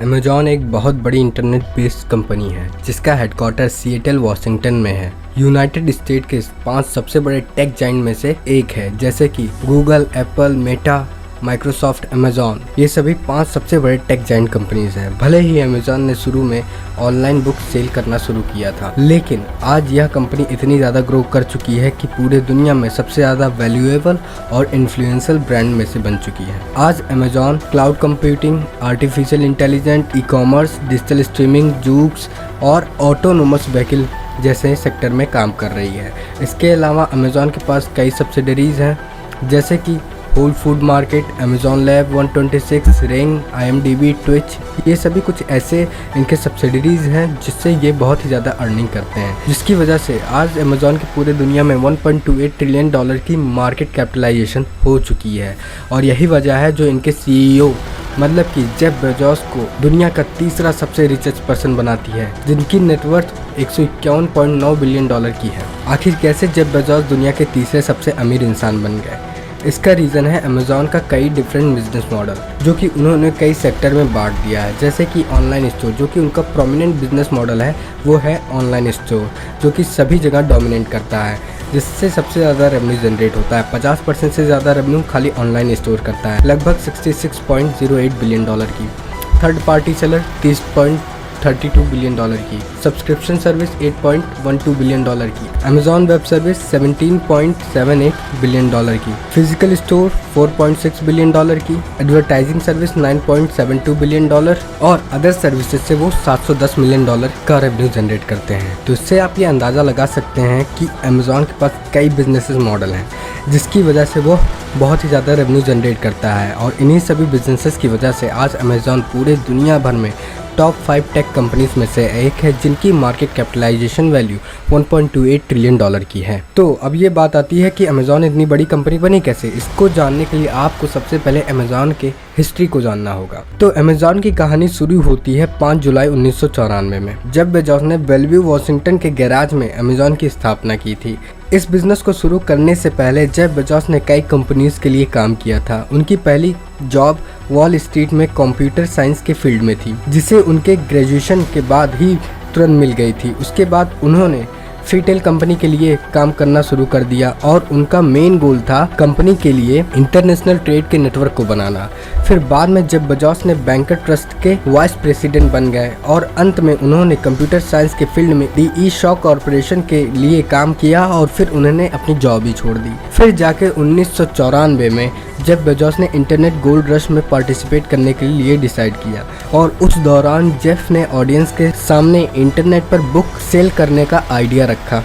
Amazon एक बहुत बड़ी इंटरनेट बेस्ड कंपनी है जिसका हेडक्वार्टर सिएटल वाशिंगटन में है। यूनाइटेड स्टेट के 5 सबसे बड़े टेक जाइंट में से एक है, जैसे कि Google, Apple, Meta, Microsoft, Amazon. ये सभी 5 सबसे बड़े टेक जाइंट कंपनीज हैं। भले ही अमेज़ॉन ने शुरू में ऑनलाइन बुक सेल करना शुरू किया था, लेकिन आज यह कंपनी इतनी ज़्यादा ग्रो कर चुकी है कि पूरे दुनिया में सबसे ज़्यादा वैल्यूएबल और इन्फ्लुएंशियल ब्रांड में से बन चुकी है। आज Amazon cloud computing, artificial intelligence, e commerce, digital streaming, Zoox और ऑटोनोमस व्हीकल जैसे सेक्टर में काम कर रही है। इसके अलावा अमेज़ॉन के पास कई सब्सिडरीज हैं, जैसे कि whole food market, Amazon lab 126, ring, IMDb, Twitch. ये सभी कुछ ऐसे इनके सब्सिडरीज हैं जिससे ये बहुत ही ज़्यादा अर्निंग करते हैं, जिसकी वजह से आज अमेज़ॉन की पूरे दुनिया में $1.28 ट्रिलियन की मार्केट कैपिटलाइजेशन हो चुकी है। और यही वजह है जो इनके CEO मतलब कि जेफ बेजोस को दुनिया का तीसरा सबसे रिचेस्ट पर्सन बनाती है, जिनकी नेटवर्थ $151.9 बिलियन की है। आखिर कैसे जेफ बेजोस दुनिया के तीसरे सबसे अमीर इंसान बन गए? इसका रीज़न है अमेज़ॉन का कई डिफरेंट बिजनेस मॉडल, जो कि उन्होंने कई सेक्टर में बांट दिया है। जैसे कि ऑनलाइन स्टोर, जो कि उनका प्रोमिनेंट बिजनेस मॉडल है, वो है ऑनलाइन स्टोर, जो कि सभी जगह डोमिनेट करता है, जिससे सबसे ज़्यादा रेवेन्यू जनरेट होता है। 50% से ज़्यादा रेवेन्यू खाली ऑनलाइन स्टोर करता है, लगभग $66.08 बिलियन की। थर्ड पार्टी सेलर 30.32 बिलियन की। सब्सक्रिप्शन सर्विस 8.12 बिलियन की। अमेज़ॉन वेब सर्विस 17.78 बिलियन की। फिजिकल स्टोर 4.6 बिलियन की। एडवर्टाइजिंग सर्विस 9.72 बिलियन और अदर सर्विसेज से वो $710 मिलियन का रेवेन्यू जनरेट करते हैं। तो इससे आप ये अंदाज़ा लगा सकते हैं कि अमेज़ॉन के पास कई बिजनेसेस मॉडल हैं, जिसकी वजह से वो बहुत ही ज़्यादा रेवेन्यू जनरेट करता है। और इन्हीं सभी बिजनेसेस की वजह से आज अमेज़ॉन पूरे दुनिया भर में टॉप 5 टेक कंपनीज में से एक है, जिनकी मार्केट कैपिटलाइजेशन वैल्यू $1.28 ट्रिलियन की है। तो अब ये बात आती है कि अमेज़ॉन इतनी बड़ी कंपनी बनी कैसे। इसको जानने के लिए आपको सबसे पहले अमेज़ॉन के हिस्ट्री को जानना होगा। तो अमेज़ॉन की कहानी शुरू होती है 5 जुलाई 1994 में, जब बेजोस ने बेलव्यू वाशिंगटन के गैराज में अमेज़ॉन की स्थापना की थी। इस बिजनेस को शुरू करने से पहले जेफ बेजोस ने कई कंपनीज के लिए काम किया था। उनकी पहली जॉब वॉल स्ट्रीट में कंप्यूटर साइंस के फील्ड में थी, जिसे उनके ग्रेजुएशन के बाद ही तुरंत मिल गई थी। उसके बाद उन्होंने फ्रीटेल कंपनी के लिए काम करना शुरू कर दिया और उनका मेन गोल था कंपनी के लिए इंटरनेशनल ट्रेड के नेटवर्क को बनाना। फिर बाद में जब बेजोस ने बैंकर ट्रस्ट के वाइस प्रेसिडेंट बन गए और अंत में उन्होंने कंप्यूटर साइंस के फील्ड में DE Shaw कॉर्पोरेशन के लिए काम किया और फिर उन्होंने अपनी जॉब ही छोड़ दी। फिर जाके 1994 में जेफ बेजोस ने इंटरनेट गोल्ड रश में पार्टिसिपेट करने के लिए डिसाइड किया और उस दौरान जेफ ने ऑडियंस के सामने इंटरनेट पर बुक सेल करने का आइडिया रखा।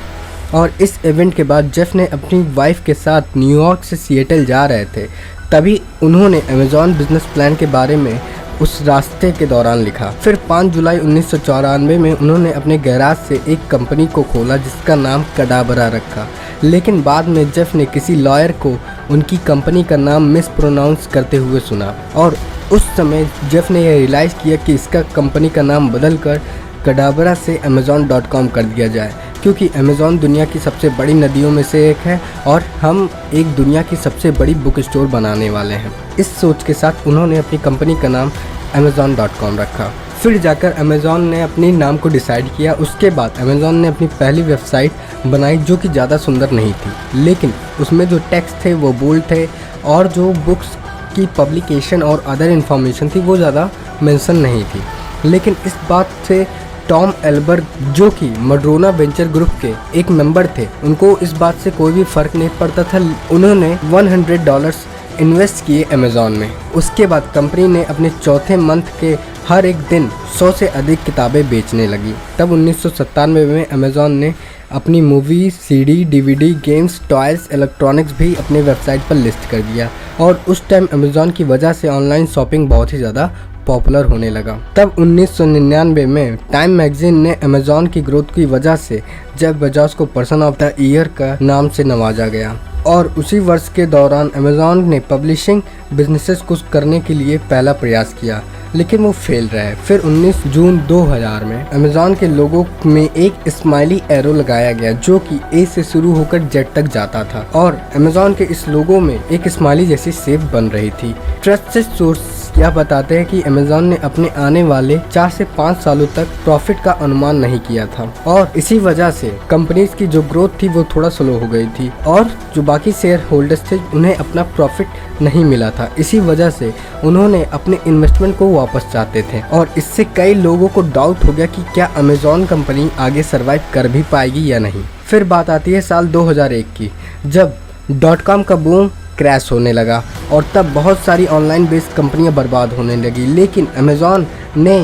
और इस इवेंट के बाद जेफ ने अपनी वाइफ के साथ न्यूयॉर्क से सिएटल जा रहे थे, तभी उन्होंने अमेज़ॉन बिजनेस प्लान के बारे में उस रास्ते के दौरान लिखा। फिर 5 जुलाई 1994 में उन्होंने अपने गैराज से एक कंपनी को खोला जिसका नाम कडाबरा रखा, लेकिन बाद में जेफ ने किसी लॉयर को उनकी कंपनी का नाम मिस प्रोनाउंस करते हुए सुना और उस समय जेफ ने यह रियलाइज़ किया कि इसका कंपनी का नाम बदलकर कडाबरा से Amazon.com कर दिया जाए, क्योंकि अमेज़ॉन दुनिया की सबसे बड़ी नदियों में से एक है और हम एक दुनिया की सबसे बड़ी बुक स्टोर बनाने वाले हैं। इस सोच के साथ उन्होंने अपनी कंपनी का नाम Amazon.com रखा। फिर जाकर अमेज़ॉन ने अपनी नाम को डिसाइड किया। उसके बाद अमेज़ॉन ने अपनी पहली वेबसाइट बनाई, जो कि ज़्यादा सुंदर नहीं थी, लेकिन उसमें जो टेक्स्ट थे वो बोल्ड थे और जो बुक्स की पब्लिकेशन और अदर इन्फॉर्मेशन थी वो ज़्यादा मेंशन नहीं थी। लेकिन इस बात से टॉम एल्बर्ग, जो कि मडरोना वेंचर ग्रुप के एक मेंबर थे, उनको इस बात से कोई भी फ़र्क नहीं पड़ता था। उन्होंने $100 इन्वेस्ट किए अमेज़ॉन में। उसके बाद कंपनी ने अपने चौथे मंथ के हर एक दिन 100 से अधिक किताबें बेचने लगी। तब 1997 में अमेज़ॉन ने अपनी movie, CD, DVD, games, toys, electronics भी अपने वेबसाइट पर लिस्ट कर दिया और उस टाइम अमेज़ॉन की वजह से ऑनलाइन शॉपिंग बहुत ही ज़्यादा पॉपुलर होने लगा। तब 1999 में टाइम मैगजीन ने अमेज़ॉन की ग्रोथ की वजह से जेफ बेजोस को पर्सन ऑफ द ईयर का नाम से नवाजा गया। और उसी वर्ष के दौरान अमेज़ॉन ने पब्लिशिंग बिजनेसेस को करने के लिए पहला प्रयास किया, लेकिन वो फेल रहे। फिर 19 जून 2000 में अमेज़ॉन के लोगो में एक स्माइली एरो लगाया गया, जो कि ए से शुरू होकर जेड तक जाता था और अमेज़ॉन के इस लोगो में एक स्माइली जैसी शेप बन रही थी। ट्रस्टेड सोर्स यह बताते हैं कि अमेज़न ने अपने आने वाले 4 से 5 सालों तक प्रॉफिट का अनुमान नहीं किया था और इसी वजह से कंपनीज की जो ग्रोथ थी वो थोड़ा स्लो हो गई थी और जो बाकी शेयर होल्डर्स थे उन्हें अपना प्रॉफिट नहीं मिला था। इसी वजह से उन्होंने अपने इन्वेस्टमेंट को वापस चाहते थे और इससे कई लोगों को डाउट हो गया कि क्या अमेज़न कंपनी आगे सर्वाइव कर भी पाएगी या नहीं। फिर बात आती है साल 2001 की, जब .com का बूम क्रैश होने लगा और तब बहुत सारी ऑनलाइन बेस्ड कंपनियां बर्बाद होने लगी, लेकिन अमेज़न ने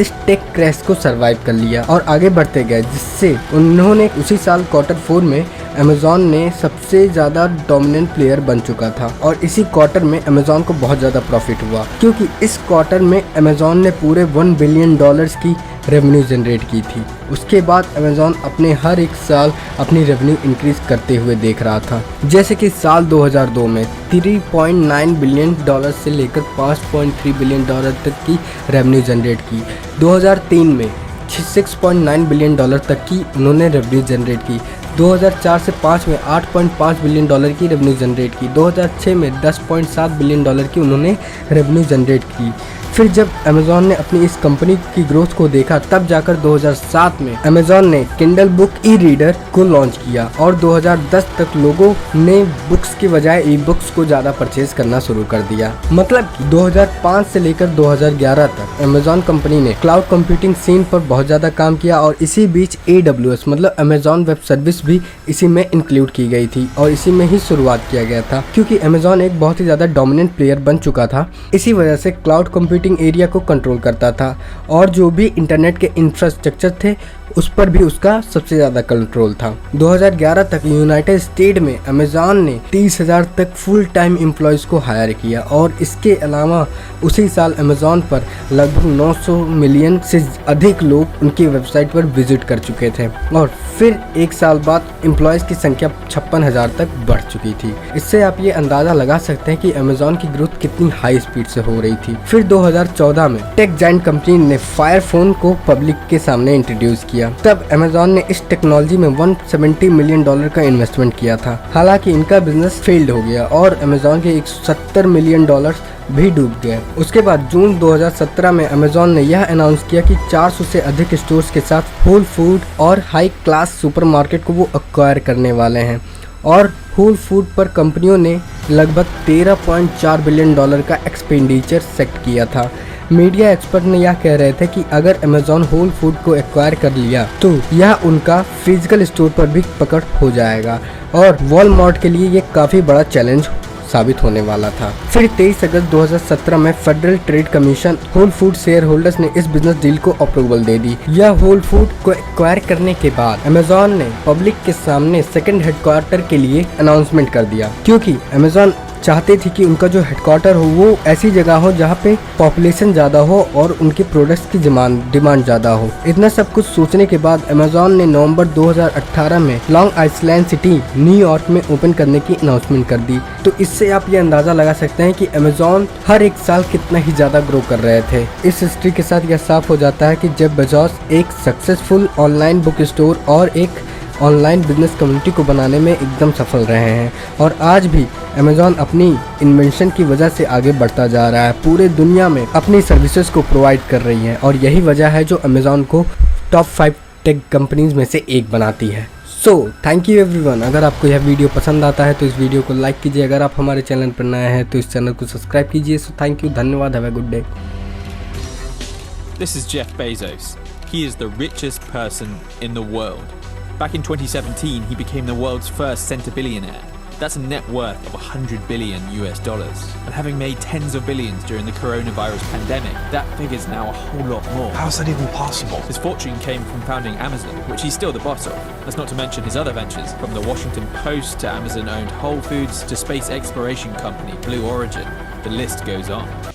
इस टेक क्रैश को सरवाइव कर लिया और आगे बढ़ते गए, जिससे उन्होंने उसी साल Q4 में अमेज़न ने सबसे ज़्यादा डोमिनेंट प्लेयर बन चुका था और इसी क्वार्टर में अमेज़न को बहुत ज़्यादा प्रॉफिट हुआ क्योंकि इस क्वार्टर में अमेज़न ने पूरे $1 बिलियन की रेवेन्यू जनरेट की थी। उसके बाद अमेज़न अपने हर एक साल अपनी रेवेन्यू इंक्रीज करते हुए देख रहा था, जैसे कि साल 2002 में $3.9 बिलियन से लेकर $5.3 बिलियन तक की रेवेन्यू जनरेट की। 2003 में 6.9 बिलियन तक की उन्होंने रेवेन्यू जनरेट की। 2004 से 5 में $8.5 बिलियन की रेवेन्यू जनरेट की। 2006 में $10.7 बिलियन की उन्होंने रेवेन्यू जनरेट की। फिर जब अमेज़न ने अपनी इस कंपनी की ग्रोथ को देखा, तब जाकर 2007 में अमेज़न ने किंडल बुक ई रीडर को लॉन्च किया और 2010 तक लोगों ने बुक्स की बजाय ई बुक्स को ज़्यादा परचेज करना शुरू कर दिया। मतलब कि 2005 से लेकर 2011 तक अमेज़न कंपनी ने क्लाउड कंप्यूटिंग सीन पर बहुत ज़्यादा काम किया और इसी बीच AWS मतलब अमेज़न वेब सर्विस भी इसी में इंक्लूड की गई थी और इसी में ही शुरुआत किया गया था क्योंकि अमेज़न एक बहुत ही ज़्यादा डोमिनेंट प्लेयर बन चुका था। इसी वजह से क्लाउड कंप्यूटिंग एरिया को कंट्रोल करता था और जो भी इंटरनेट के इंफ्रास्ट्रक्चर थे उस पर भी उसका सबसे ज़्यादा कंट्रोल था। 2011 तक यूनाइटेड स्टेट में अमेज़न ने 30,000 तक फुल टाइम एम्प्लॉयज़ को हायर किया और इसके अलावा उसी साल अमेज़न पर लगभग 900 मिलियन से अधिक लोग उनकी वेबसाइट पर विजिट कर चुके थे और फिर एक साल बाद एम्प्लॉयज़ की संख्या 56,000 तक बढ़ चुकी थी। इससे आप ये अंदाज़ा लगा सकते हैं कि अमेज़न की ग्रोथ कितनी हाई स्पीड से हो रही थी। फिर 2014 में टेक जायंट कंपनी ने फायर फोन को पब्लिक के सामने इंट्रोड्यूस किया। तब अमेज़न ने इस टेक्नोलॉजी में $170 मिलियन का इन्वेस्टमेंट किया था। हालांकि इनका बिजनेस फेल्ड हो गया और अमेज़न के $170 मिलियन भी डूब गए। उसके बाद जून 2017 में अमेज़न ने यह अनाउंस किया कि 400 से अधिक स्टोर्स के साथ होल फूड और हाई क्लास सुपरमार्केट को वो एक्वायर करने वाले हैं और होल फूड पर कंपनियों ने लगभग $13.4 बिलियन का एक्सपेंडिचर सेट किया था। मीडिया एक्सपर्ट ने यह कह रहे थे कि अगर अमेज़न होल फूड को एक्वायर कर लिया तो यह उनका फिजिकल स्टोर पर भी पकड़ हो जाएगा और वॉलमार्ट के लिए ये काफ़ी बड़ा चैलेंज साबित होने वाला था। फिर 23 अगस्त 2017 में federal trade commission whole food share holders ने इस बिजनेस डील को अप्रूवल दे दी। यह होल फूड को एक्वायर करने के बाद अमेज़न ने पब्लिक के सामने सेकंड हेडक्वार्टर के लिए अनाउंसमेंट कर दिया क्योंकि अमेज़न चाहते थे कि उनका जो हेडक्वार्टर हो वो ऐसी जगह हो जहाँ पे पॉपुलेशन ज़्यादा हो और उनके प्रोडक्ट्स की डिमांड ज़्यादा हो। इतना सब कुछ सोचने के बाद अमेज़न ने नवंबर 2018 में लॉन्ग आइलैंड सिटी न्यूयॉर्क में ओपन करने की अनाउंसमेंट कर दी। तो इससे आप ये अंदाज़ा लगा सकते हैं कि अमेज़न हर एक साल कितना ही ज़्यादा ग्रो कर रहे थे। इस हिस्ट्री के साथ यह साफ हो जाता है कि जेफ बेजोस एक सक्सेसफुल ऑनलाइन बुक स्टोर और एक ऑनलाइन बिजनेस कम्युनिटी को बनाने में एकदम सफल रहे हैं और आज भी अमेज़न अपनी इन्वेंशन की वजह से आगे बढ़ता जा रहा है, पूरे दुनिया में अपनी सर्विसेज को प्रोवाइड कर रही है और यही वजह है जो अमेज़न को टॉप 5 टेक कंपनीज में से एक बनाती है। So thank you everyone. अगर आपको यह वीडियो पसंद आता है तो इस वीडियो को लाइक कीजिए। अगर आप हमारे चैनल पर नए हैं तो इस चैनल को सब्सक्राइब कीजिए। सो थैंक यू, धन्यवाद, have a good day. This is Jeff Bezos. He is the richest person in the world. Back in 2017, he became the world's first centibillionaire. That's a net worth of $100 billion US. And having made tens of billions during the coronavirus pandemic, that figure's now a whole lot more. How is that even possible? His fortune came from founding Amazon, which he's still the boss of. That's not to mention his other ventures, from the Washington Post to Amazon-owned Whole Foods to space exploration company Blue Origin. The list goes on.